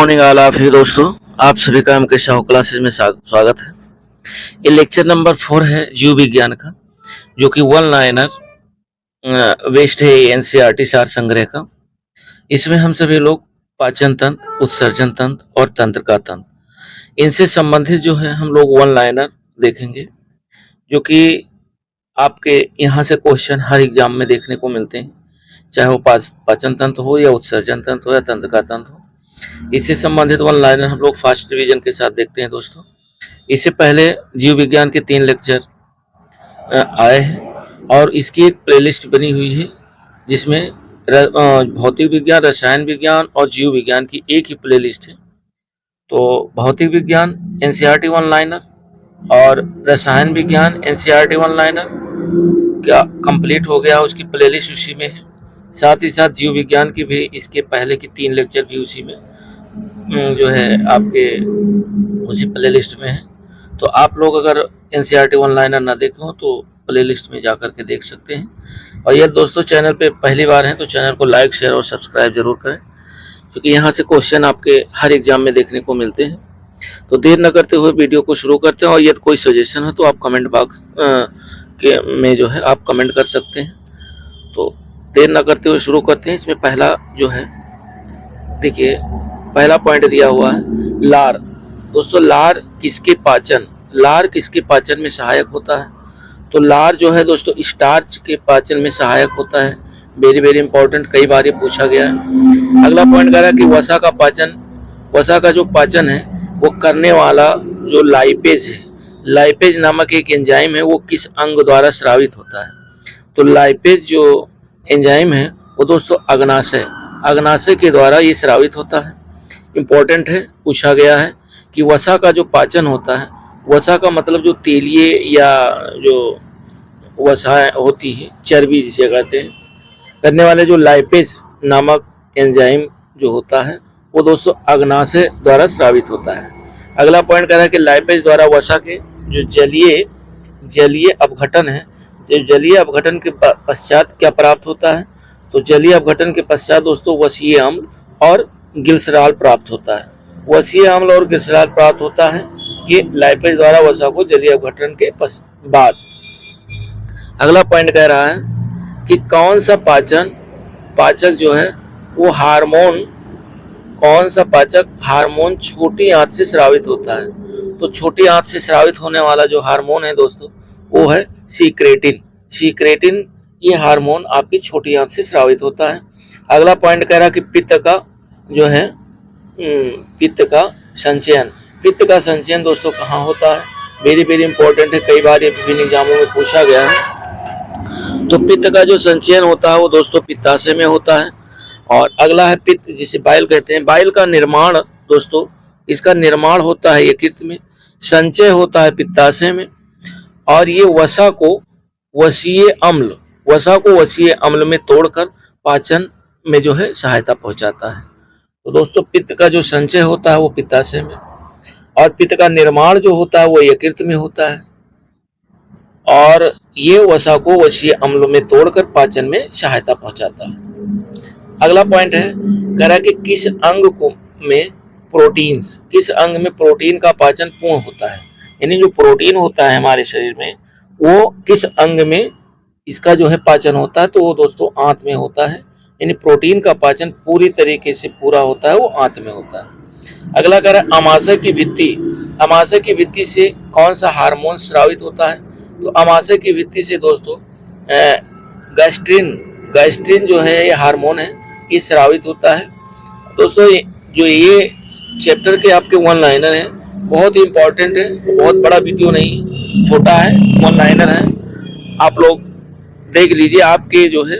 Morning all of you दोस्तों, आप सभी का एम के शाह क्लासेस में स्वागत है। ये लेक्चर नंबर 4 है जीव विज्ञान का, जो कि वन लाइनर वेस्ट है एनसीईआरटी सार संग्रह का। इसमें हम सभी लोग पाचन तंत्र, उत्सर्जन तंत्र और तंत्र का तंत्र, इनसे संबंधित जो है हम लोग वन लाइनर देखेंगे, जो कि आपके यहाँ से क्वेश्चन हर एग्जाम में देखने को मिलते हैं, चाहे वो पाचन तंत्र हो या उत्सर्जन तंत्र हो या तंत्र का तंत्र हो। इससे संबंधित वन लाइनर हम लोग फर्स्ट डिवीजन के साथ देखते हैं दोस्तों। इससे पहले जीव विज्ञान के 3 लेक्चर आए हैं और इसकी एक प्लेलिस्ट बनी हुई है, जिसमें भौतिक विज्ञान, रसायन विज्ञान और जीव विज्ञान की एक ही प्लेलिस्ट है। तो भौतिक विज्ञान एनसीईआरटी वन लाइनर और रसायन विज्ञान एनसीईआरटी वन लाइनर क्या कंप्लीट हो गया, उसकी प्लेलिस्ट उसी में है। साथ ही साथ जीव विज्ञान की भी इसके पहले की 3 लेक्चर भी उसी में जो है आपके उसी प्लेलिस्ट में है। तो आप लोग अगर एनसीईआरटी वन लाइनर ना देखे हो तो प्लेलिस्ट में जा कर के देख सकते हैं। और यह दोस्तों चैनल पे पहली बार हैं तो चैनल को लाइक, शेयर और सब्सक्राइब जरूर करें, क्योंकि यहाँ से क्वेश्चन आपके हर एग्जाम में देखने को मिलते हैं। तो देर न करते हुए वीडियो को शुरू करते हैं, और यदि कोई सजेशन है तो आप कमेंट बॉक्स में जो है आप कमेंट कर सकते हैं। तो देर न करते हुए शुरू करते हैं। इसमें पहला जो है देखिए, पहला पॉइंट दिया हुआ है लार। दोस्तों लार किसके पाचन में सहायक होता है? तो लार जो है दोस्तों स्टार्च के पाचन में सहायक होता है। वेरी वेरी इंपॉर्टेंट, कई बार ये पूछा गया है। अगला पॉइंट कह रहा है कि वसा का जो पाचन है वो करने वाला जो लाइपेज है, लाइपेज नामक एक एंजाइम है, वो किस अंग द्वारा स्रावित होता है? तो लाइपेज जो एंजाइम है वो दोस्तों अग्नाशय के द्वारा ये स्रावित होता है। इम्पोर्टेंट है, पूछा गया है कि वसा का जो पाचन होता है, वसा का मतलब जो तेलीय या जो वसा होती है, चर्बी जिसे कहते हैं, करने वाले जो लाइपेज नामक एंजाइम जो होता है वो दोस्तों अग्नाशय द्वारा स्रावित होता है। अगला पॉइंट कह रहा है कि लाइपेज द्वारा वसा के जो जलीय अपघटन है, जो जलीय अपघटन के पश्चात क्या प्राप्त होता है? तो जलीय अपघटन के पश्चात दोस्तों वसीय अम्ल और ग्लिसरॉल प्राप्त होता है। वसीय अम्ल और ग्लिसरॉल प्राप्त होता है ये लाइपेज द्वारा वसा को जलीय अपघटन के बाद। अगला पॉइंट कह रहा है कि कौन सा पाचक जो है वो हार्मोन छोटी आंत से स्रावित होता है? तो छोटी आंत से स्रावित होने वाला जो हार्मोन है दोस्तों वो है सीक्रेटिन। ये हार्मोन आपकी छोटी आंत से स्रावित होता है। अगला पॉइंट कह रहा है कि पित्त का संचयन दोस्तों कहाँ होता है? वेरी वेरी इंपॉर्टेंट है, कई बार ये विभिन्न एग्जामों में पूछा गया है। तो पित्त का जो संचयन होता है वो दोस्तों पित्ताशय में होता है। और अगला है पित्त, जिसे बाइल कहते हैं। बाइल का निर्माण दोस्तों, इसका निर्माण होता है यकृत में, संचय होता है पित्ताशय में, और ये वसा को वसीय अम्ल में तोड़कर पाचन में जो है सहायता पहुंचाता है। तो दोस्तों पित्त का जो संचय होता है वो पित्ताशय में, और पित्त का निर्माण जो होता है वो यकृत में होता है, और ये वसा को वसीय अम्ल में तोड़कर पाचन में सहायता पहुंचाता है। अगला पॉइंट है, कह रहा है कि किस अंग में प्रोटीन का पाचन पूर्ण होता है? यानी जो प्रोटीन होता है हमारे शरीर में वो किस अंग में इसका जो है पाचन होता है? तो वो दोस्तों आंत में होता है। यानी प्रोटीन का पाचन पूरी तरीके से पूरा होता है वो आंत में होता है। अगला कह रहा है अमाशय की भित्ति से कौन सा हार्मोन स्रावित होता है? तो अमाशय की भित्ति से दोस्तों गैस्ट्रिन जो है ये हार्मोन है, ये स्रावित होता है। दोस्तों जो ये चैप्टर के आपके वन लाइनर हैं, बहुत ही इंपॉर्टेंट है, बहुत बड़ा वीडियो नहीं, छोटा है, वन लाइनर है, आप लोग देख लीजिए। आपके जो है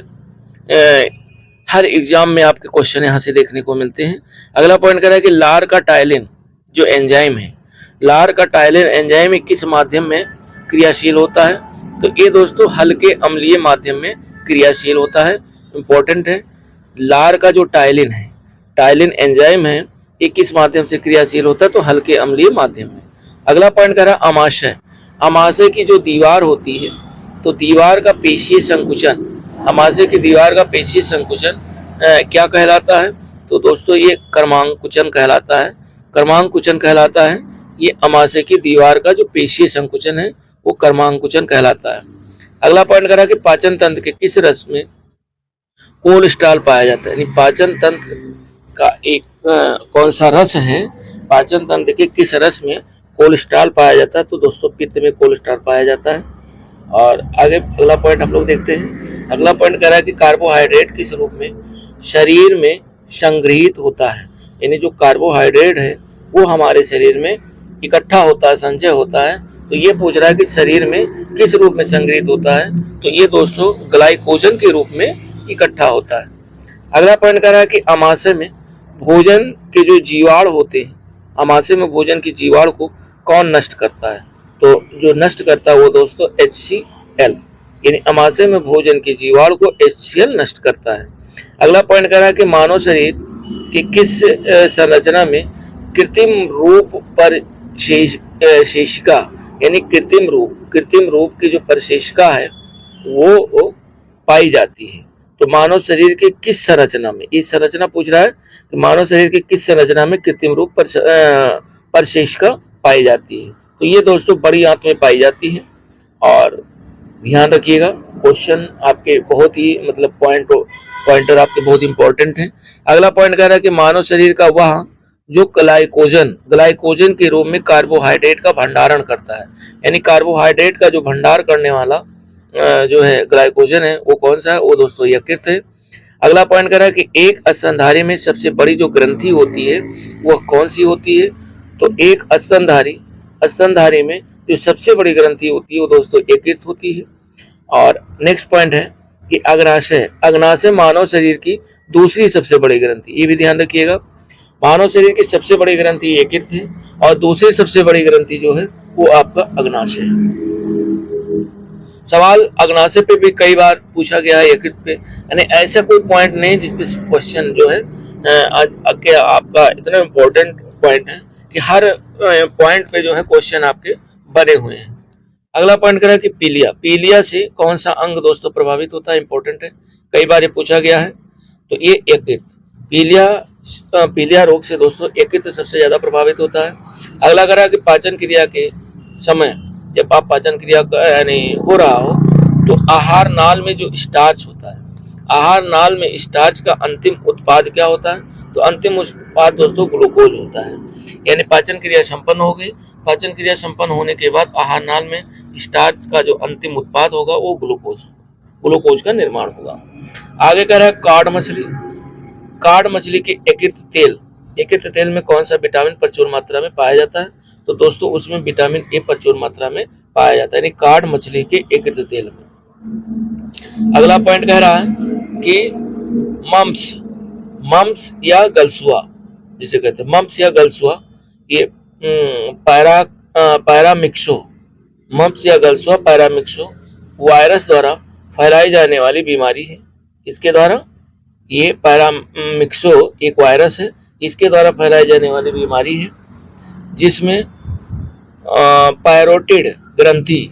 हर एग्जाम में आपके क्वेश्चन यहाँ से देखने को मिलते हैं। अगला पॉइंट कह रहा है कि लार का टाइलिन जो एंजाइम है, लार का टाइलिन एंजाइम किस माध्यम में क्रियाशील होता है? तो ये दोस्तों हल्के अम्लीय माध्यम में क्रियाशील होता है। इंपॉर्टेंट है, लार का जो टाइलिन एंजाइम है ये किस माध्यम से क्रियाशील होता है? तो हल्के अम्लीय माध्यम में। अगला पॉइंट कह रहा है अमाशय की जो दीवार होती है, तो दीवार का पेशीय संकुचन, अमाशय की दीवार का पेशीय संकुचन क्या कहलाता है? तो दोस्तों ये क्रमांकुचन कहलाता है। क्रमांकुचन कहलाता है ये अमाशय की दीवार का जो पेशीय संकुचन है वो क्रमांकुचन कहलाता है। अगला पॉइंट करा कि पाचन तंत्र के किस रस में कोलेस्ट्रॉल पाया जाता है, यानी पाचन तंत्र का एक कौन सा रस है, पाचन तंत्र के किस रस में कोलेस्ट्रॉल पाया जाता है, तो दोस्तों पित्त में कोलेस्ट्रॉल पाया जाता है। और आगे अगला पॉइंट हम लोग देखते हैं। अगला पॉइंट कह रहा है कि कार्बोहाइड्रेट किस रूप में शरीर में संग्रहित होता है, यानी जो कार्बोहाइड्रेट है वो हमारे शरीर में इकट्ठा होता है, संचय होता है। तो ये पूछ रहा है कि शरीर में किस रूप में संग्रहित होता है, तो ये दोस्तों ग्लाइकोजन के रूप में इकट्ठा होता है। अगला पॉइंट कह रहा है कि अमाशय में भोजन के जो जीवाणु होते हैं, अमाशय में भोजन की जीवाणु को कौन नष्ट करता है, तो जो नष्ट करता है वो दोस्तों HCl, यानी अमाशय में भोजन के जीवाणु को HCl नष्ट करता है। अगला पॉइंट कह रहा है कि मानव शरीर की किस संरचना में कृत्रिम रूप पर शेषिका, यानी कृत्रिम रूप की जो परिशेषिका है वो पाई जाती है। तो मानव शरीर के किस संरचना में, इस संरचना पूछ रहा है कि मानव शरीर के किस संरचना में कृत्रिम रूप परिशेषिका पाई जाती है, तो ये दोस्तों बड़ी आंत में पाई जाती है। और ध्यान रखिएगा क्वेश्चन आपके बहुत ही मतलब पॉइंटर आपके बहुत इंपॉर्टेंट हैं। अगला पॉइंट कह रहा है कि मानव शरीर का वह जो ग्लाइकोजन के रूप में कार्बोहाइड्रेट का भंडारण करता है, यानी कार्बोहाइड्रेट का जो भंडार करने वाला जो है ग्लाइकोजन है वो कौन सा है, वो दोस्तों यकृत है। अगला पॉइंट कह रहा है कि एक स्तनधारी में सबसे बड़ी जो ग्रंथि होती है वह कौन सी होती है, तो एक स्तनधारी में जो सबसे बड़ी ग्रंथि होती है वो दोस्तों यकृत होती है। और नेक्स्ट पॉइंट है कि अग्नाशय मानव शरीर की दूसरी सबसे बड़ी ग्रंथि, ये भी ध्यान रखिएगा, मानव शरीर की सबसे बड़ी ग्रंथि यकृत है और दूसरी सबसे बड़ी ग्रंथि जो है वो आपका अग्नाशय है। सवाल अग्नाशय पे भी कई बार पूछा गया है, यकृत पे, यानी ऐसा कोई पॉइंट नहीं जिसपे क्वेश्चन जो है आज के आपका इतना इम्पोर्टेंट पॉइंट है कि हर पॉइंट पे जो है क्वेश्चन आपके बने हुए हैं। अगला पॉइंट करा कि पीलिया से कौन सा अंग दोस्तों प्रभावित होता है, इंपॉर्टेंट है, कई बार ये पूछा गया है। तो ये यकृत, पीलिया रोग से दोस्तों यकृत सबसे ज्यादा प्रभावित होता है। अगला करा कि पाचन क्रिया के समय जब आप पाचन क्रिया यानी हो रहा हो तो आहार नाल में जो स्टार्च होता है, आहार नाल में स्टार्च का अंतिम उत्पाद क्या होता है, तो अंतिम उत्पाद दोस्तों ग्लूकोज होता है। यानी पाचन क्रिया संपन्न हो गई, पाचन क्रिया संपन्न होने के बाद आहार नाल में स्टार्च का जो अंतिम उत्पाद होगा वो ग्लूकोज का निर्माण होगा। आगे कह रहा है कार्ड मछली के यकृत तेल में कौन सा विटामिन प्रचुर मात्रा में पाया जाता है, तो दोस्तों उसमें विटामिन ए प्रचुर मात्रा में पाया जाता है, यानी कार्ड मछली के यकृत तेल में। अगला पॉइंट कह रहा है कि मम्स या गलसुआ, जिसे कहते हैं मम्स या गलसुआ, ये मम्स या गलसुआ पैरामिक्सो वायरस द्वारा फैलाई जाने वाली बीमारी है। इसके द्वारा, ये पैरामिक्सो एक वायरस है, इसके द्वारा फैलाई जाने वाली बीमारी है जिसमें पैरोटिड ग्रंथि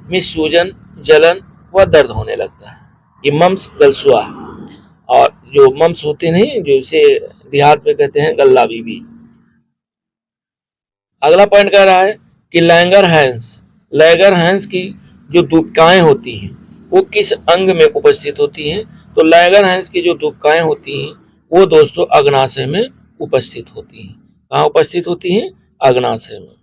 में सूजन, जलन व दर्द होने लगता है, ये मम्स गलसुआ है। और जो मम्स होते नहीं, जो इसे देहात में कहते हैं गल्ला बीबी। अगला पॉइंट कह रहा है कि लैंगरहैंस की जो दूबकाएं होती हैं वो किस अंग में उपस्थित होती हैं, तो लैंगरहैंस की जो दूबकाएं होती हैं वो दोस्तों अग्नाशय में उपस्थित होती हैं। कहाँ उपस्थित होती हैं, अग्नाशय में।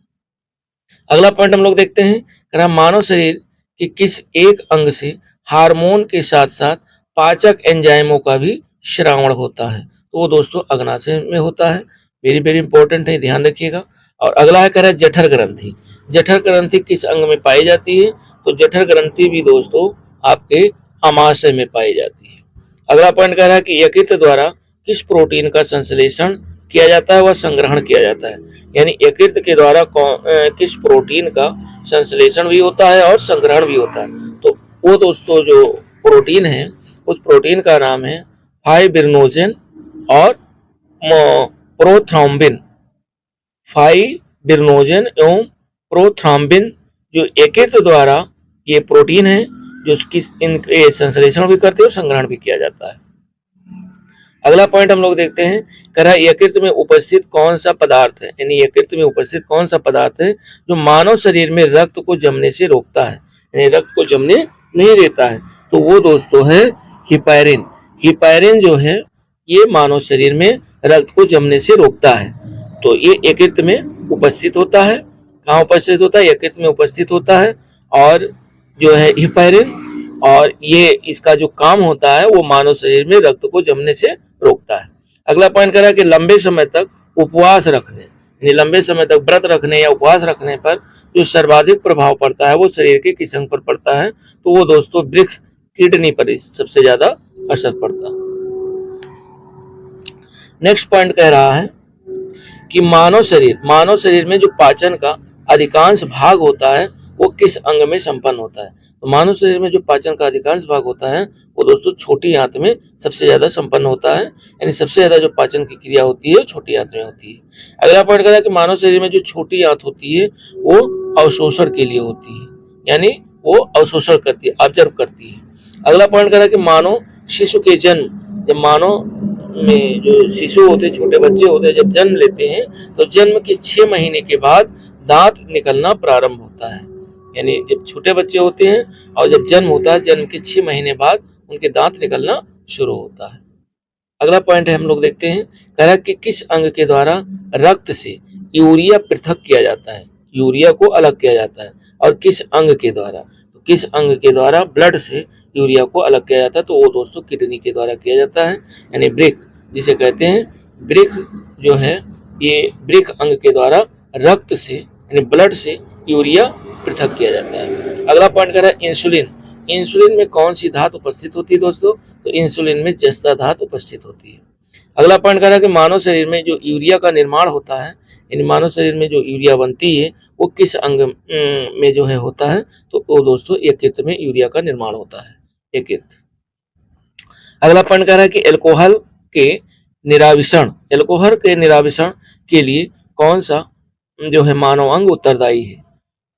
अगला पॉइंट हम लोग देखते हैं, मानव शरीर के किस एक अंग से हार्मोन के साथ साथ पाचक एंजाइमों का भी श्रावण होता है, तो वो दोस्तों अग्नाशय में होता है। वेरी वेरी इंपॉर्टेंट है, ध्यान रखिएगा। और अगला है कह रहा है जठर ग्रंथि किस अंग में पाई जाती है, तो जठर ग्रंथि भी दोस्तों आपके अमाशय में पाई जाती है। अगला पॉइंट कह रहा है कि यकृत द्वारा किस प्रोटीन का संश्लेषण किया जाता है, वह संग्रहण किया जाता है, यानी यकृत के द्वारा किस प्रोटीन का संश्लेषण भी होता है और संग्रहण भी होता है। तो वो दोस्तों जो प्रोटीन है उस प्रोटीन का नाम है फाइब्रिनोजेन और प्रोथ्रोम्बिन। फाइब्रिनोजेन एवं प्रोथ्रोम्बिन जो यकृत द्वारा ये प्रोटीन है जो इनके संश्लेषण भी करते हैं और संग्रहण भी किया जाता है। अगला पॉइंट हम लोग देखते हैं, कह रहा है यकृत में उपस्थित कौन सा पदार्थ है, यानी यकृत में उपस्थित कौन सा पदार्थ है जो मानव शरीर में रक्त को जमने से रोकता है, यानी रक्त को जमने नहीं देता है। तो वो दोस्तों है हिपैरिन। हिपैरिन जो है ये मानव शरीर में रक्त को जमने से रोकता है। तो ये यकृत में उपस्थित होता है। कहाँ उपस्थित होता है? यकृत में उपस्थित होता है। और जो है हिपैरिन, और ये इसका जो काम होता है वो मानव शरीर में रक्त को जमने से रोकता है। अगला पॉइंट कह रहा है कि लंबे समय तक उपवास रखने, यानी लंबे समय तक व्रत रखने या उपवास रखने पर जो सर्वाधिक प्रभाव पड़ता है वो शरीर के किस अंग पर पड़ता है? तो वो दोस्तों वृक्क, किडनी पर सबसे ज्यादा असर पड़ता है। नेक्स्ट पॉइंट कह रहा है कि मानव शरीर में जो पाचन का अधिकांश भाग होता है वो किस अंग में संपन्न होता है? तो मानव शरीर में जो पाचन का अधिकांश भाग होता है वो दोस्तों छोटी आंत में सबसे ज्यादा संपन्न होता है, यानी सबसे ज्यादा जो पाचन की क्रिया होती है छोटी आंत में होती है। अगला पॉइंट कह रहा है कि मानव शरीर में जो छोटी आंत होती है वो अवशोषण के लिए होती है, यानी वो अवशोषण करती है, ऑब्जर्व करती है। अगला पॉइंट कह रहा है कि मानव शिशु के जन्म, जब मानव में जो शिशु होते, छोटे बच्चे होते हैं, जब जन्म लेते हैं तो जन्म के 6 महीने के बाद दांत निकलना प्रारंभ होता है, यानी जब छोटे बच्चे होते हैं और जब जन्म होता है, जन्म के 6 महीने बाद उनके दांत निकलना शुरू होता है। अगला पॉइंट है हम लोग देखते हैं, कह रहा है कि किस अंग के द्वारा रक्त से यूरिया पृथक किया जाता है, यूरिया को अलग किया जाता है, और किस अंग के द्वारा? तो किस अंग के द्वारा ब्लड से यूरिया को अलग किया जाता है? तो वो दोस्तों किडनी के द्वारा किया जाता है, यानी वृक्क जिसे कहते हैं। वृक्क जो है ये वृक्क अंग के द्वारा रक्त से यानी ब्लड से यूरिया पृथक किया जाता है। अगला पॉइंट कह रहा है इंसुलिन। इंसुलिन में कौन सी धातु उपस्थित होती है दोस्तों? तो इंसुलिन में जस्ता धातु उपस्थित होती है। अगला पॉइंट कह रहा है कि मानव शरीर में जो यूरिया का निर्माण होता है, यानी मानव शरीर में जो यूरिया बनती है वो किस अंग में जो है होता है? तो वो दोस्तों यकृत में यूरिया का निर्माण होता है, यकृत। अगला पॉइंट कह रहा है कि अल्कोहल के निराविषण के लिए कौन सा जो है मानव अंग उत्तरदायी है?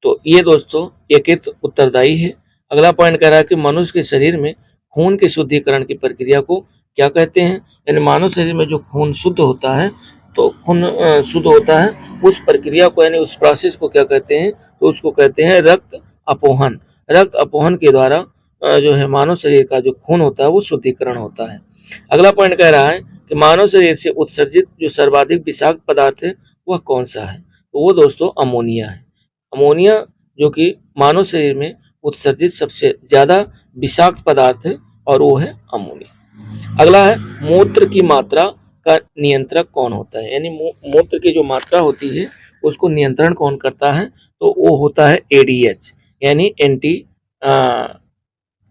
तो ये दोस्तों यकृत उत्तरदायी है। अगला पॉइंट कह रहा है कि मनुष्य के शरीर में खून के शुद्धिकरण की प्रक्रिया को क्या कहते हैं? यानी मानव शरीर में जो खून शुद्ध होता है, तो खून शुद्ध होता है, उस प्रक्रिया को यानी उस प्रोसेस को क्या कहते हैं? तो उसको कहते हैं रक्त अपोहन। रक्त अपोहन के द्वारा जो है मानव शरीर का जो खून होता है वो शुद्धिकरण होता है। अगला पॉइंट कह रहा है कि मानव शरीर से उत्सर्जित जो सर्वाधिक विषाक्त पदार्थ है वह कौन सा है? तो वो दोस्तों अमोनिया है। अमोनिया जो कि मानव शरीर में उत्सर्जित सबसे ज्यादा विषाक्त पदार्थ है और वो है अमोनिया। अगला है मूत्र की मात्रा का नियंत्रक कौन होता है? यानी मूत्र की जो मात्रा होती है उसको नियंत्रण कौन करता है? तो वो होता है एडीएच, यानी एंटी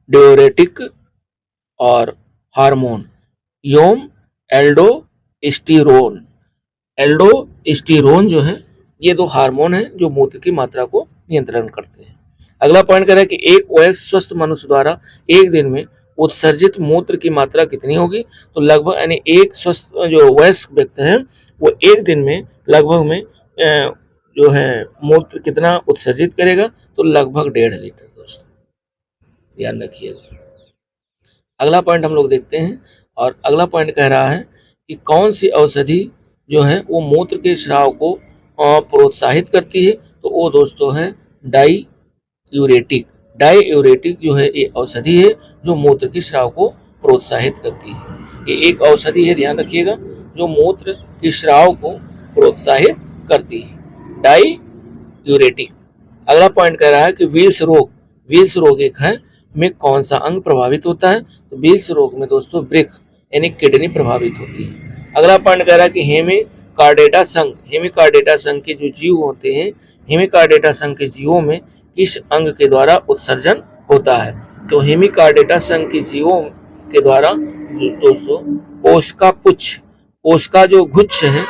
डाययूरेटिक और हार्मोन योम एल्डोस्टेरोन। एल्डोस्टेरोन जो है ये 2 हार्मोन है जो मूत्र की मात्रा को नियंत्रण करते हैं। अगला पॉइंट कह रहा है कि एक वयस्क स्वस्थ मनुष्य द्वारा एक दिन में उत्सर्जित मूत्र की मात्रा कितनी होगी? तो लगभग यानी एक स्वस्थ जो वयस्क व्यक्ति है वो एक दिन में लगभग में जो है मूत्र कितना उत्सर्जित करेगा? तो लगभग 1.5 लीटर दोस्तों, ध्यान रखिएगा। अगला पॉइंट हम लोग देखते हैं, और अगला पॉइंट कह रहा है कि कौन सी औषधि जो है वो मूत्र के स्राव को प्रोत्साहित करती है? तो वो दोस्तों है डाईयूरेटिक। डाईयूरेटिक जो है ये औषधि है जो मूत्र के स्राव को प्रोत्साहित करती है। ये एक औषधि है, ध्यान रखिएगा, जो मूत्र के स्राव को प्रोत्साहित करती है, डाईयूरेटिक। अगला पॉइंट कह रहा है कि विल्स रोग एक है में कौन सा अंग प्रभावित होता है? तो विल्स रोग में दोस्तों वृक्क यानी किडनी प्रभावित होती है। अगला पॉइंट कह रहा है कि हेमिकार्डेटा संघ के जो जीव होते हैं, हेमिकार्डेटा संघ के जीवों में किस अंग के द्वारा उत्सर्जन होता है? तो हेमिकार्डेटा संघ के जीवों के द्वारा दोस्तों कोशिका जो गुच्छ है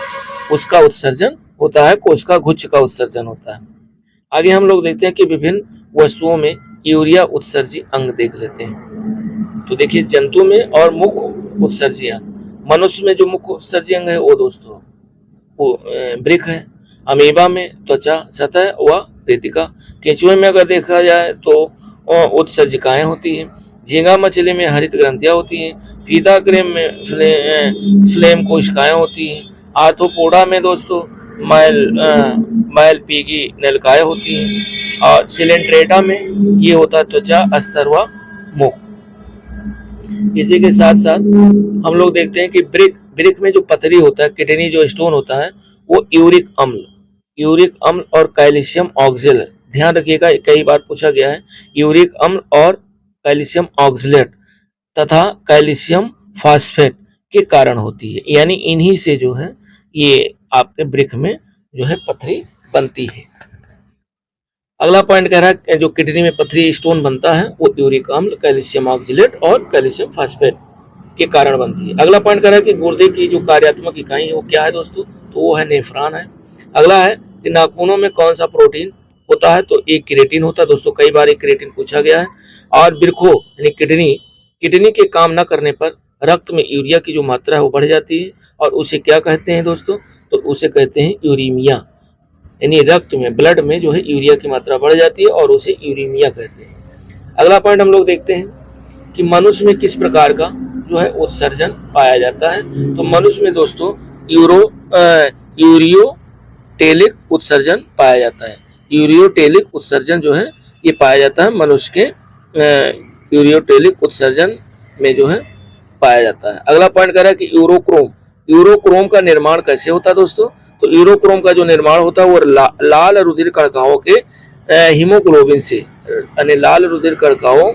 उसका उत्सर्जन होता है, कोशिका गुच्छ का उत्सर्जन होता है। आगे हम लोग देखते हैं कि विभिन्न वस्तुओं में यूरिया उत्सर्जी अंग देख लेते हैं। तो देखिए जंतु में और मुख्य उत्सर्जी अंग, मनुष्य में जो मुख्य उत्सर्जी अंग है वो दोस्तों वो वृक्क है। अमीबा में त्वचा सतह व रेतिका। केंचुए में अगर देखा जाए तो उत्सर्जिकाएं होती है। झींगा मछली में हरित ग्रंथियां होती हैं। फीता क्रेम में फ्लेम कोशिकाएं होती हैं। आर्थ्रोपोडा में दोस्तों माइलपीगी नलिकाएं होती हैं। और सिलेंट्रेटा में ये होता है त्वचा अस्तर व मुख। इसी के साथ साथ हम लोग देखते हैं कि ब्रिक में जो पथरी होता है, किडनी जो स्टोन होता है, वो यूरिक अम्ल और कैल्शियम ऑक्जेल, ध्यान रखिएगा, कई बार पूछा गया है, यूरिक अम्ल और कैल्शियम ऑक्जेलेट तथा कैल्शियम फास्फेट के कारण होती है। यानी इन्हीं से जो है ये आपके ब्रिक में जो है पथरी बनती है। अगला पॉइंट कह रहा है जो किडनी में पथरी स्टोन बनता है वो यूरिक अम्ल, कैल्शियम ऑक्जेलेट और कैल्शियम फास्फेट के कारण बनती है। अगला पॉइंट कह रहा है कि गुर्दे की जो कार्यात्मक इकाई है वो क्या है दोस्तों, तो वो है नेफ्रॉन है। अगला है कि नाखूनों में कौन सा प्रोटीन होता है, तो एक क्रिएटिन होता है दोस्तों, कई बार एक क्रिएटिन पूछा गया है। और वृक्कों यानी किडनी के काम न करने पर रक्त में यूरिया की जो मात्रा है वो बढ़ जाती है और उसे क्या कहते हैं दोस्तों, तो उसे कहते हैं यूरीमिया। यानी रक्त में, ब्लड में जो है यूरिया की मात्रा बढ़ जाती है और उसे यूरीमिया कहते हैं। अगला पॉइंट हम लोग देखते हैं कि मनुष्य में किस प्रकार का जो है उत्सर्जन पाया जाता है, तो मनुष्य में दोस्तों यूरियोटेलिक उत्सर्जन पाया जाता है। यूरियोटेलिक उत्सर्जन जो है ये पाया जाता है मनुष्य के यूरियोटेलिक उत्सर्जन में जो है पाया जाता है। अगला पॉइंट कह रहा है कि यूरोक्रोम का निर्माण कैसे होता है दोस्तों, तो यूरोक्रोम का जो निर्माण होता है वो लाल रुधिर कणिकाओं के हीमोग्लोबिन से, यानी लाल रुधिर कणिकाओं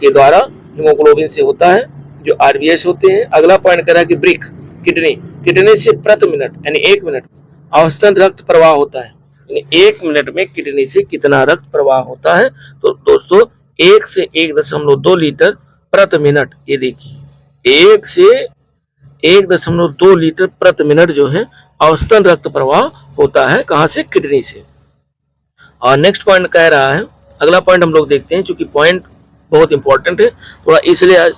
के द्वारा हीमोग्लोबिन से होता है जो आरबीएस होते हैं। अगला पॉइंट कह रहा है कि ब्रिक किडनी से प्रति मिनट यानी 1 मिनट में औसतन रक्त प्रवाह होता है। यानी 1 मिनट में किडनी से कितना रक्त प्रवाह होता है, तो दोस्तों 1 से 1.2 लीटर प्रति मिनट। ये देखिए 1 से 1.2 लीटर प्रति मिनट जो है औसतन रक्त प्रवाह होता है, कहां से, किडनी से। और नेक्स्ट पॉइंट कह रहा है, अगला पॉइंट हम लोग देखते हैं, चूंकि पॉइंट बहुत इंपॉर्टेंट है थोड़ा, इसलिए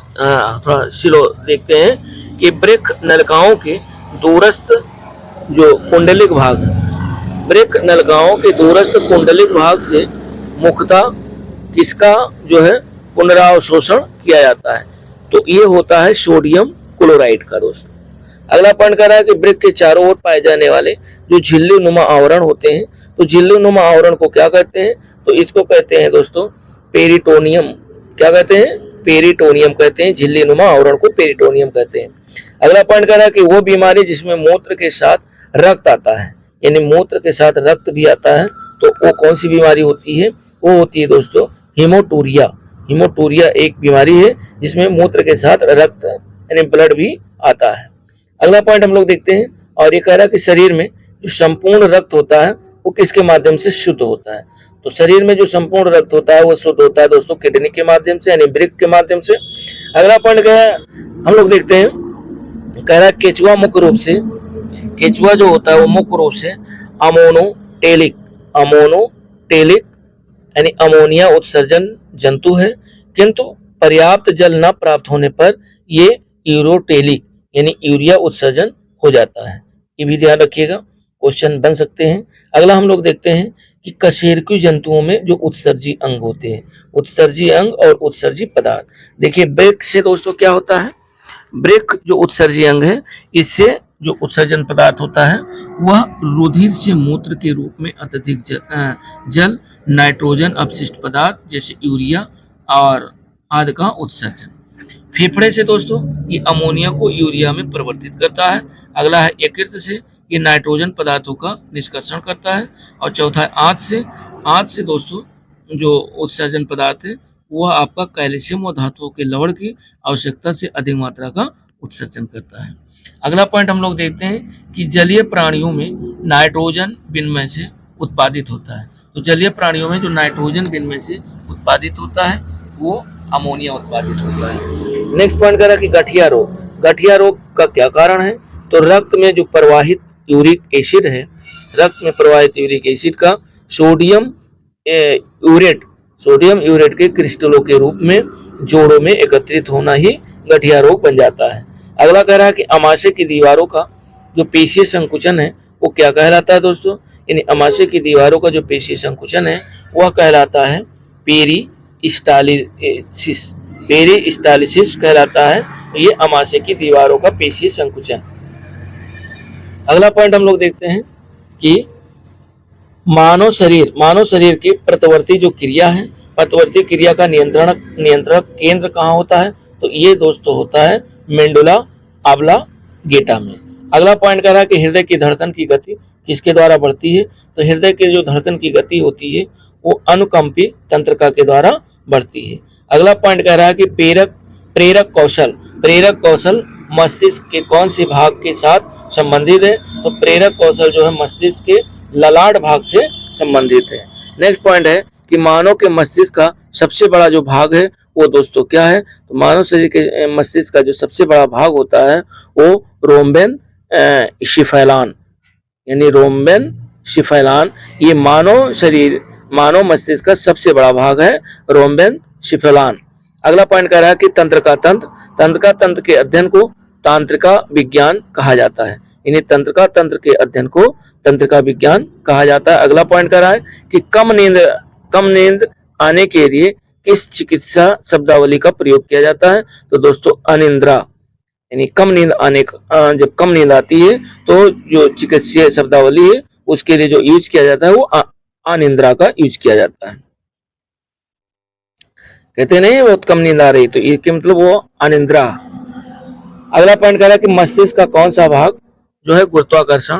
थोड़ा स्लो देखते हैं कि ब्रिक नलिकाओं के दूरस्थ जो कुंडलिक भाग, ब्रिक नलिकाओं के दूरस्थ कुंडलिक भाग से मुख्यतः किसका जो है पुनरावशोषण किया जाता है, तो ये होता है सोडियम क्लोराइड का दोस्तों। अगला पॉइंट कर रहा है कि ब्रिक के चारों ओर पाए जाने वाले जो झिल्ली नुमा आवरण होते हैं, तो झिल्ली नुमा आवरण को क्या कहते हैं, तो इसको कहते हैं दोस्तों पेरिटोनियम। क्या कहते हैं, पेरिटोनियम कहते हैं, झिल्ली नुमा आवरण को पेरिटोनियम कहते हैं। अगला पॉइंट कर रहा है कि वो बीमारी जिसमें मूत्र के साथ रक्त आता है, यानी मूत्र के साथ रक्त भी आता है, तो वो कौन सी बीमारी होती है, वो होती है दोस्तों हीमोटूरिया एक बीमारी है जिसमें मूत्र के साथ रक्त यानी ब्लड भी आता है। अगला पॉइंट हम लोग देखते हैं, और ये कह रहा है कि शरीर में जो संपूर्ण रक्त होता है वो किसके माध्यम से शुद्ध होता है, तो शरीर में जो संपूर्ण रक्त होता है वो शुद्ध होता है दोस्तों किडनी के माध्यम से, यानी ब्रिक के माध्यम से। अगला पॉइंट क्या है हम लोग देखते हैं, कह रहा है केचुआ मुख्य रूप से, केचुआ जो होता है वो मुख्य रूप से अमोनोटेलिक यानी अमोनिया उत्सर्जन जंतु है, किंतु पर्याप्त जल न प्राप्त होने पर ये यूरोटेलिक यानी यूरिया उत्सर्जन हो जाता है। ये भी ध्यान रखिएगा, क्वेश्चन बन सकते हैं। अगला हम लोग देखते हैं कि कशेरुकी जंतुओं में जो उत्सर्जी अंग होते हैं, उत्सर्जी अंग और उत्सर्जी पदार्थ। देखिए ब्रिक से दोस्तों क्या होता है, ब्रिक जो उत्सर्जी अंग है इससे जो उत्सर्जन पदार्थ होता है वह रुधिर से मूत्र के रूप में अत्यधिक जल नाइट्रोजन अपशिष्ट पदार्थ जैसे यूरिया और आदि का उत्सर्जन। फेफड़े से दोस्तों ये अमोनिया को यूरिया में परिवर्तित करता है। अगला है यकृत से, ये नाइट्रोजन पदार्थों का निष्कर्षण करता है। और चौथा है आंत से दोस्तों जो उत्सर्जन पदार्थ है वह आपका कैल्शियम और धातुओं के लवण की आवश्यकता से अधिक मात्रा का उत्सर्जन करता है। अगला पॉइंट हम लोग देखते हैं कि जलीय प्राणियों में नाइट्रोजन विनिमय से उत्पादित होता है, तो जलीय प्राणियों में जो नाइट्रोजन विनिमय से उत्पादित होता है वो अमोनिया उत्पादित होता है। नेक्स्ट पॉइंट कह रहा है कि गठिया रोग का क्या कारण है, तो रक्त में जो प्रवाहित यूरिक एसिड है, रक्त में प्रवाहित यूरिक एसिड का सोडियम यूरेट के क्रिस्टलों के रूप में जोड़ों में एकत्रित होना ही गठिया रोग बन जाता है। अगला कह रहा है कि अमाशय की दीवारों का जो पेशीय संकुचन है वो क्या कहलाता है दोस्तों, यानी अमाशय की दीवारों का जो पेशीय संकुचन है वह कहलाता है पेरिस्टालिसिस, पेरिस्टालिसिस कहलाता है। ये अमाशय की दीवारों का पेशीय संकुचन। अगला पॉइंट हम लोग देखते हैं कि मानव शरीर की प्रतवर्ती जो क्रिया है, प्रतवर्ती क्रिया का नियंत्रण केंद्र कहाँ होता है? तो ये दोस्तों होता है मेंडुला ऑब्लांगेटा में। अगला पॉइंट कह रहा है कि हृदय की धड़कन की गति किसके द्वारा बढ़ती है? तो हृदय की जो धड़कन की गति होती है वो अनुकंपी तंत्रिका के द्वारा बढ़ती है। अगला पॉइंट कह रहा है कि प्रेरक कौशल मस्तिष्क के कौन से भाग के साथ संबंधित है? तो प्रेरक कौशल जो है मस्तिष्क के ललाट भाग से संबंधित है। नेक्स्ट पॉइंट है कि मानव के मस्तिष्क का सबसे बड़ा जो भाग है वो दोस्तों क्या है? तो मानव शरीर के मस्तिष्क का जो सबसे बड़ा भाग होता है वो रोम्बेन शिफैलान, यानी रोम्बेन शिफैलान। ये मानव मस्तिष्क का सबसे बड़ा भाग है रोम्बेन शिफैलान। अगला पॉइंट कह रहा है कि तंत्रिका तंत्र के अध्ययन को तांत्रिका विज्ञान कहा जाता है। इन्हें तंत्रिका तंत्र के अध्ययन को तंत्रिका विज्ञान कहा जाता है। अगला पॉइंट कह रहा है कि कम नींद आने के लिए किस चिकित्सा शब्दावली का प्रयोग किया जाता है? तो दोस्तों अनिद्रा, यानी जब कम नींद आती है तो जो चिकित्सीय शब्दावली है उसके लिए जो यूज किया जाता है वो अनिद्रा का यूज किया जाता है। कहते नहीं बहुत कम नींद आ रही, तो इसके मतलब वो अनिद्रा। अगला पॉइंट कह रहा है कि मस्तिष्क का कौन सा भाग जो है गुरुत्वाकर्षण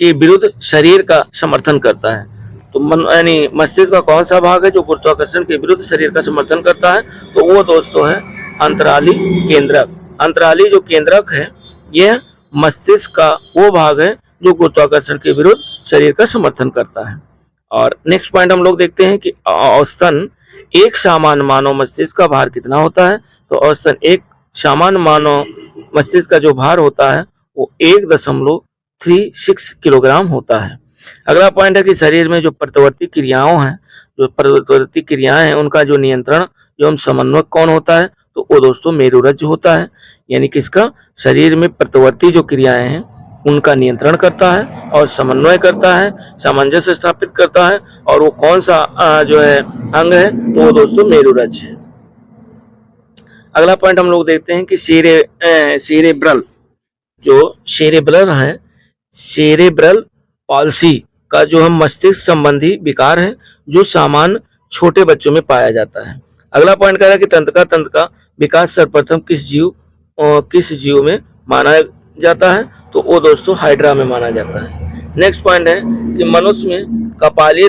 के विरुद्ध शरीर का समर्थन करता है? तो यानी मस्तिष्क का कौन सा भाग है जो गुरुत्वाकर्षण के विरुद्ध शरीर का समर्थन करता है? तो वो दोस्तों है अंतराली केंद्रक। अंतराली जो केंद्रक है यह मस्तिष्क का वो भाग है जो गुरुत्वाकर्षण के विरुद्ध शरीर का समर्थन करता है। और नेक्स्ट पॉइंट हम लोग देखते हैं कि औसतन एक सामान्य मानव मस्तिष्क का भार कितना होता है? तो औसतन एक सामान्य मानव मस्तिष्क का जो भार होता है वो 1.36 किलोग्राम होता है। अगला पॉइंट है कि शरीर में जो प्रतवर्ती क्रियाएं हैं उनका जो नियंत्रण एवं समन्वय कौन होता है? तो वो दोस्तों मेरुरज्ज होता है। यानी किसका? शरीर में प्रतवर्ती जो क्रियाएं हैं उनका नियंत्रण करता है और समन्वय करता है, सामंजस्य स्थापित करता है। और वो कौन सा जो है अंग है? तो वो दोस्तों मेरुरज्ज है। अगला पॉइंट हम लोग देखते हैं कि सेरेब्रल है, सेरेब्रल पॉल्सी का जो है मस्तिष्क संबंधी विकार है जो सामान्य छोटे बच्चों में पाया जाता है। अगला पॉइंट कह रहा है कि तंत्र का विकास सर्वप्रथम किस जीव में माना जाता है? तो वो दोस्तों हाइड्रा में माना जाता है। नेक्स्ट पॉइंट है कि मनुष्य में कपालीय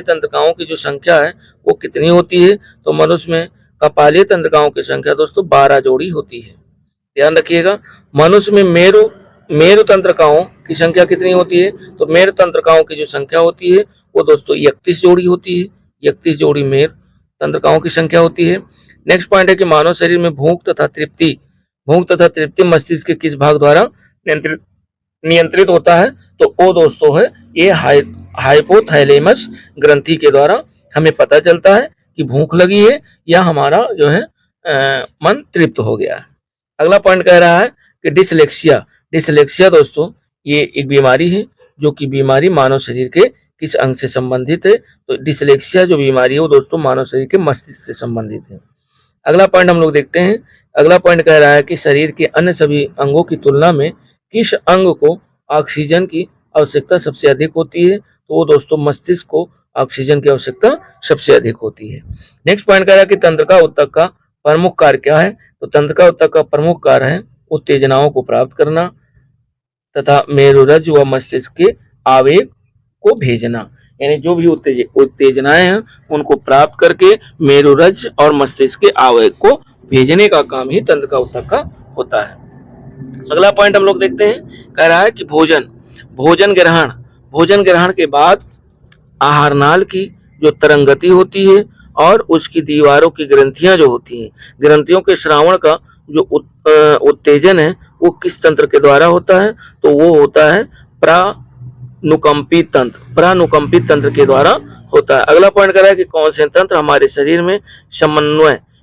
तंत्रिकाओं की जो संख्या है वो कितनी होती है? तो मनुष्य में कपालीय तंत्रिकाओं की संख्या दोस्तों 12 जोड़ी होती है। ध्यान रखिएगा। मनुष्य में मेरु तंत्रिकाओं की संख्या कितनी होती है? तो मेरु तंत्रिकाओं की जो संख्या होती है वो दोस्तों 31 जोड़ी होती है। 31 जोड़ी मेरु तंत्रिकाओं की संख्या होती है। नेक्स्ट पॉइंट है कि मानव शरीर में भूख तथा तृप्ति मस्तिष्क के किस भाग द्वारा नियंत्रित होता है? तो वो दोस्तों है ये हाइपोथैलेमस ग्रंथि के द्वारा हमें पता चलता है कि भूख लगी है या हमारा जो है मन तृप्त हो गया है। अगला पॉइंट कह रहा है कि डिसलेक्सिया दोस्तों ये एक बीमारी है जो कि बीमारी मानव शरीर के किस अंग से संबंधित है? तो डिसलेक्सिया जो बीमारी है वो दोस्तों मानव शरीर के मस्तिष्क से संबंधित है। अगला पॉइंट हम लोग देखते हैं। अगला पॉइंट कह रहा है कि शरीर के अन्य सभी अंगों की तुलना में किस अंग को ऑक्सीजन की आवश्यकता सबसे अधिक होती है? तो वो दोस्तों मस्तिष्क को ऑक्सीजन की आवश्यकता सबसे अधिक होती है। नेक्स्ट पॉइंट कह रहा है कि तंत्रिका ऊतक का प्रमुख कार्य क्या है? तो तंत्रिका ऊतक का प्रमुख कार्य है उत्तेजनाओं को प्राप्त करना तथा मेरुरज्ज व मस्तिष्क के आवेग को भेजना। यानी जो भी उत्तेजनाएं हैं उनको प्राप्त करके मेरुरज्ज और मस्तिष्क के आवेग को भेजने का काम ही तंत्रिका ऊतक का होता है। अगला पॉइंट हम लोग देखते हैं। कह रहा है कि भोजन ग्रहण के बाद आहार नाल की जो तरंगति होती है और उसकी दीवारों की ग्रंथियां जो होती हैं, ग्रंथियों के श्रावण का जो उत्तेजन है वो किस तंत्र के द्वारा होता है? तो वो होता है प्रानुकंपी तंत्र के द्वारा होता है। अगला पॉइंट कर रहा है कि कौन से तंत्र हमारे शरीर में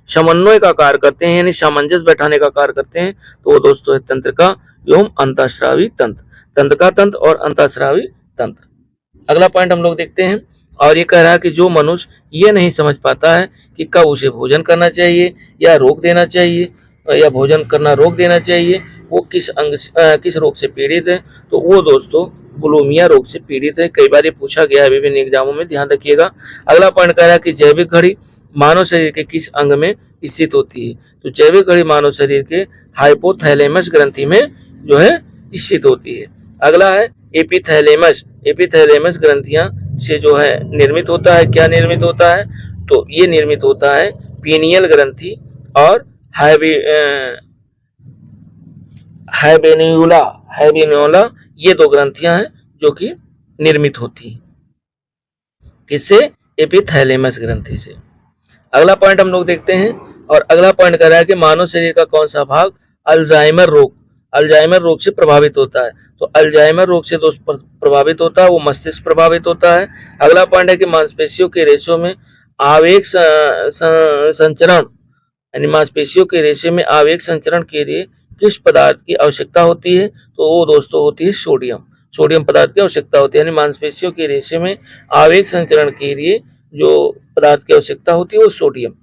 समन्वय का कार्य करते हैं, यानी सामंजस्य बैठाने का कार्य करते हैं? तो वो दोस्तों है तंत्रिका एवं अंतःस्रावी तंत्र, तंत्रिका तंत्र और अंतःस्रावी तंत्र। अगला पॉइंट हम लोग देखते हैं। और ये कह रहा है कि जो मनुष्य ये नहीं समझ पाता है कि कब उसे भोजन करना चाहिए या रोक देना चाहिए या भोजन करना रोक देना चाहिए, वो किस रोग से पीड़ित है, तो वो दोस्तों बुलिमिया रोग से पीड़ित है। कई बार ये पूछा गया है विभिन्न एग्जामों में, ध्यान रखिएगा। अगला पॉइंट कह रहा है कि जैविक घड़ी मानव शरीर के किस अंग में स्थित होती है, तो जैविक घड़ी मानव शरीर के हाइपोथैलेमस ग्रंथि में जो है स्थित होती है। अगला है एपिथैलेमस। एपिथैलेमस ग्रंथियां से जो है निर्मित होता है, क्या निर्मित होता है, तो ये निर्मित होता है पीनियल ग्रंथि और हैबेन्यूला, ये दो ग्रंथियां हैं जो कि निर्मित होती हैं किससे, एपिथैलेमस ग्रंथि से। अगला पॉइंट हम लोग देखते हैं, और अगला पॉइंट कह रहा है कि मानव शरीर का कौन सा भाग अल्जाइमर रोग से प्रभावित होता है, तो अल्जाइमर रोग से दोस्त प्रभावित होता है वो मस्तिष्क प्रभावित होता है। अगला पॉइंट है कि मांसपेशियों के रेशों में आवेग संचरण, यानी मांसपेशियों के रेशे में आवेग संचरण के लिए किस पदार्थ की आवश्यकता होती है, तो वो दोस्तों होती है सोडियम पदार्थ की आवश्यकता होती है। यानी मांसपेशियों के रेशे में आवेग संचरण के लिए जो पदार्थ की आवश्यकता होती है वो सोडियम।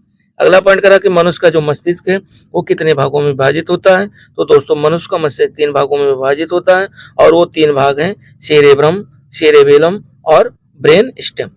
अगला पॉइंट करा कि मनुष्य का जो मस्तिष्क है वो कितने भागों में विभाजित होता है, तो दोस्तों मनुष्य का मस्तिष्क 3 भागों में विभाजित होता है, और वो 3 भाग हैं सेरेब्रम, सेरेबेलम और ब्रेन स्टेम।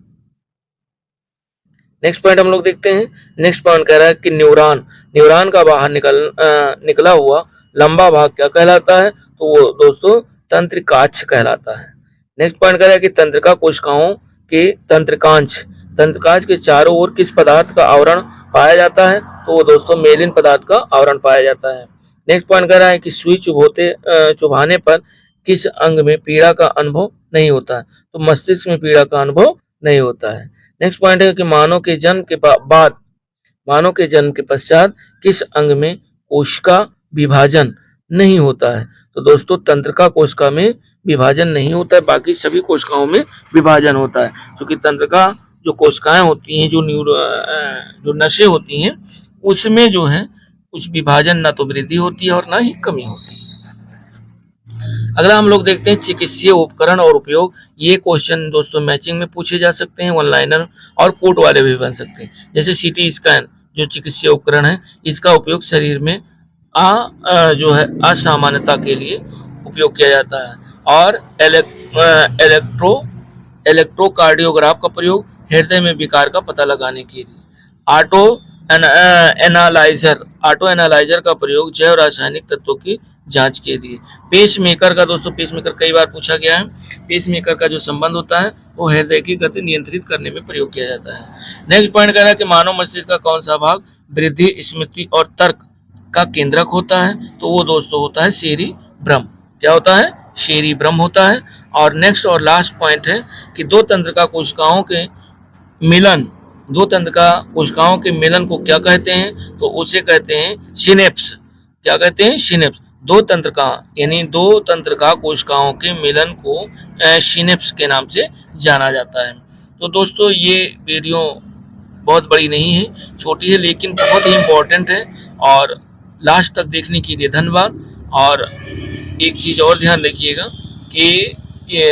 नेक्स्ट पॉइंट हम लोग देखते हैं। नेक्स्ट पॉइंट कह रहा है कि न्यूरॉन का बाहर निकला हुआ लंबा भाग क्या कहलाता है, तो वो दोस्तों तंत्रिकाक्ष कहलाता है। नेक्स्ट पॉइंट कह रहा है कि तंत्रिका कोशिकाओं के तंत्रिकाक्ष के चारों ओर किस पदार्थ का आवरण पाया जाता है, तो वो दोस्तों मेलिन पदार्थ का आवरण पाया जाता है। नेक्स्ट पॉइंट कह रहा है कि सुई चुभाने पर किस अंग में पीड़ा का अनुभव नहीं होता है, तो मस्तिष्क में पीड़ा का अनुभव नहीं होता है। नेक्स्ट पॉइंट है कि मानव के जन्म के पश्चात किस अंग में कोशिका विभाजन नहीं होता है, तो दोस्तों तंत्रिका कोशिका में विभाजन नहीं होता है, बाकी सभी कोशिकाओं में विभाजन होता है। क्योंकि तंत्रिका जो कोशिकाएं होती हैं, जो नसें होती हैं, उसमें जो है कुछ विभाजन ना तो वृद्धि होती है और ना ही कमी होती है। अगला हम लोग देखते हैं चिकित्सीय उपकरण और उपयोग। ये क्वेश्चन दोस्तों मैचिंग में पूछे जा सकते हैं, वन लाइनर और कोट वाले भी बन सकते हैं। जैसे सीटी स्कैन जो चिकित्सीय उपकरण है, इसका उपयोग शरीर में जो है असामान्यता के लिए उपयोग किया जाता है, और इलेक्ट्रोकार्डियोग्राफ का प्रयोग हृदय में विकार का पता लगाने के लिए। ऑटो एनालाइजर का प्रयोग जैव रासायनिक तत्वों की जांच के लिए। पेसमेकर का दोस्तों, पेसमेकर कई बार पूछा गया है। पेसमेकर का जो संबंध होता है वो हृदय की गति नियंत्रित करने में प्रयोग किया जाता है। नेक्स्ट पॉइंट कह रहा है कि मानव मस्तिष्क का कौन सा भाग वृद्धि, स्मृति और तर्क का केंद्रक होता है, तो वो दोस्तों होता है सेरिब्रम। क्या होता है, सेरिब्रम होता है। और नेक्स्ट और लास्ट पॉइंट है कि दो तंत्रिका कोशिकाओं के मिलन को क्या कहते हैं, तो उसे कहते हैं सिनेप्स। क्या कहते हैं, सिनेप्स। दो तंत्रिका कोशिकाओं के मिलन को सिनेप्स के नाम से जाना जाता है। तो दोस्तों ये वीडियो बहुत बड़ी नहीं है, छोटी है, लेकिन बहुत ही इम्पोर्टेंट है, और लास्ट तक देखने के लिए धन्यवाद। और एक चीज़ और ध्यान रखिएगा कि ये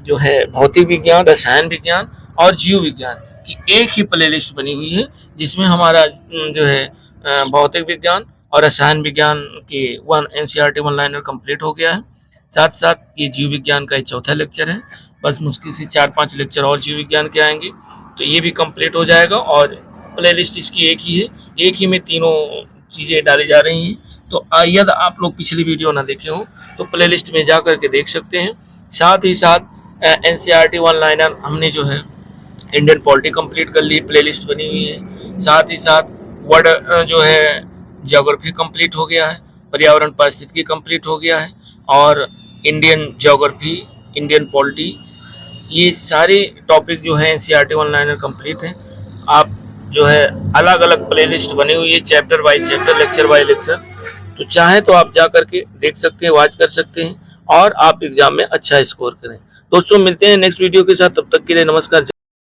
जो है भौतिक विज्ञान, रसायन विज्ञान और जीव विज्ञान की एक ही प्लेलिस्ट बनी हुई है, जिसमें हमारा जो है भौतिक विज्ञान और रसायन विज्ञान की NCERT वन लाइनर कंप्लीट हो गया है। साथ साथ ये जीव विज्ञान का 4था लेक्चर है, बस मुश्किल से 4-5 लेक्चर और जीव विज्ञान के आएंगे तो ये भी कंप्लीट हो जाएगा। और प्लेलिस्ट इसकी एक ही है, एक ही में तीनों चीज़ें डाली जा रही हैं। तो यदि आप लोग पिछली वीडियो ना देखे हो तो प्लेलिस्ट में जा करके देख सकते हैं। साथ ही साथ NCERT वन लाइनर हमने जो है इंडियन पॉलिटी कंप्लीट कर ली, प्लेलिस्ट बनी हुई है। साथ ही साथ वर्ड जो है ज्योग्राफी कंप्लीट हो गया है, पर्यावरण पारिस्थितिकी कंप्लीट हो गया है, और इंडियन ज्योग्राफी, इंडियन पॉलिटी, ये सारे टॉपिक जो है NCERT वन लाइनर कंप्लीट है। आप जो है अलग अलग प्लेलिस्ट बनी हुई है, chapter by chapter, lecture by lecture, तो चाहे तो आप जा करके देख सकते हैं, वॉच कर सकते हैं, और आप एग्जाम में अच्छा स्कोर करें। दोस्तों मिलते हैं नेक्स्ट वीडियो के साथ, तब तक के लिए नमस्कार।